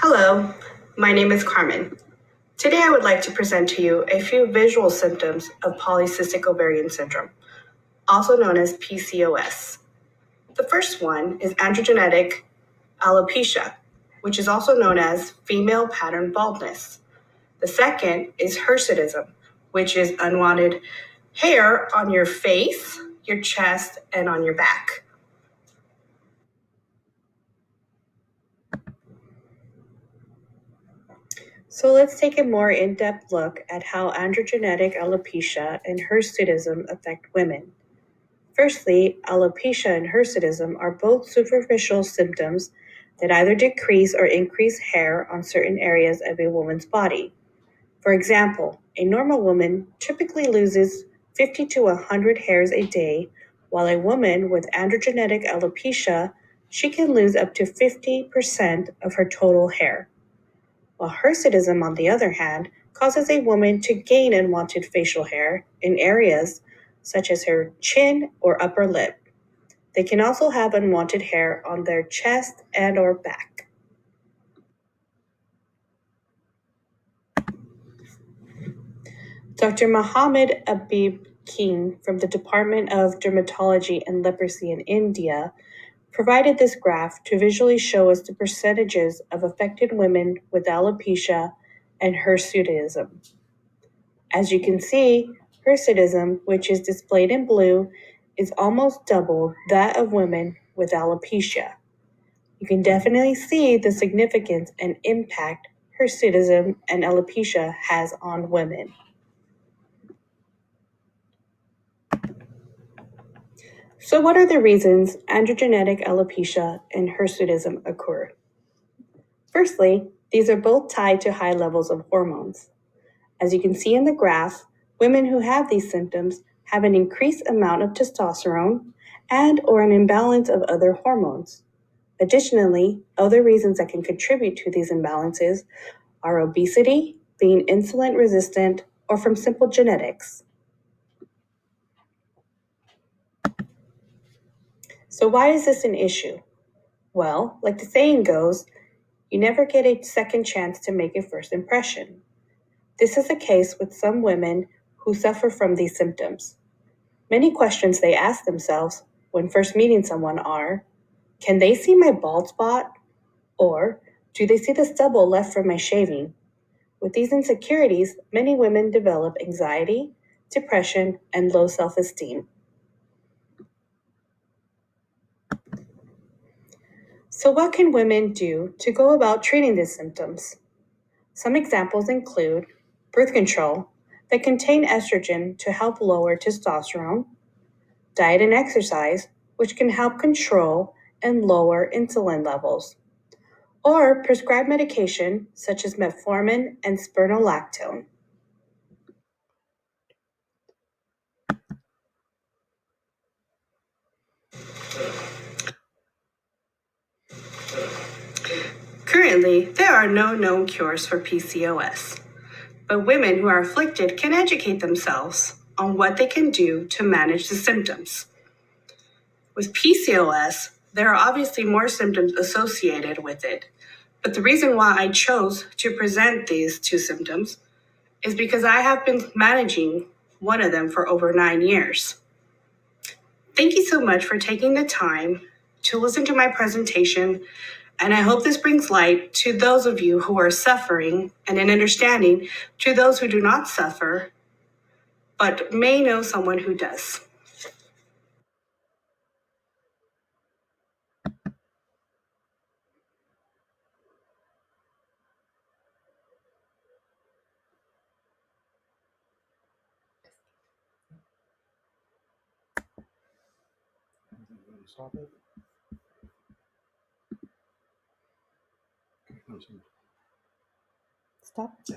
Hello, my name is Carmen. Today I would like to present to you a few visual symptoms of polycystic ovarian syndrome, also known as PCOS. The first one is androgenetic alopecia, which is also known as female pattern baldness. The second is hirsutism, which is unwanted hair on your face, your chest, and on your back. So let's take a more in-depth look at how androgenetic alopecia and hirsutism affect women. Firstly, alopecia and hirsutism are both superficial symptoms that either decrease or increase hair on certain areas of a woman's body. For example, a normal woman typically loses 50 to 100 hairs a day, while a woman with androgenetic alopecia, she can lose up to 50% of her total hair. While hirsutism, on the other hand, causes a woman to gain unwanted facial hair in areas such as her chin or upper lip. They can also have unwanted hair on their chest and or back. Dr. Mohammed Abib King from the Department of Dermatology and Leprosy in India provided this graph to visually show us the percentages of affected women with alopecia and hirsutism. As you can see, hirsutism, which is displayed in blue, is almost double that of women with alopecia. You can definitely see the significance and impact hirsutism and alopecia has on women. So what are the reasons androgenetic alopecia and hirsutism occur? Firstly, these are both tied to high levels of hormones. As you can see in the graph, women who have these symptoms have an increased amount of testosterone and or an imbalance of other hormones. Additionally, other reasons that can contribute to these imbalances are obesity, being insulin resistant, or from simple genetics. So why is this an issue? Well, like the saying goes, you never get a second chance to make a first impression. This is the case with some women who suffer from these symptoms. Many questions they ask themselves when first meeting someone are, can they see my bald spot? Or do they see the stubble left from my shaving? With these insecurities, many women develop anxiety, depression, and low self-esteem. So what can women do to go about treating these symptoms? Some examples include birth control that contain estrogen to help lower testosterone, diet and exercise, which can help control and lower insulin levels, or prescribed medication such as metformin and spironolactone. Currently, there are no known cures for PCOS, but women who are afflicted can educate themselves on what they can do to manage the symptoms. With PCOS, there are obviously more symptoms associated with it, but the reason why I chose to present these two symptoms is because I have been managing one of them for over 9 years. Thank you so much for taking the time to listen to my presentation, and I hope this brings light to those of you who are suffering and an understanding to those who do not suffer, but may know someone who does. Stop it. Stop.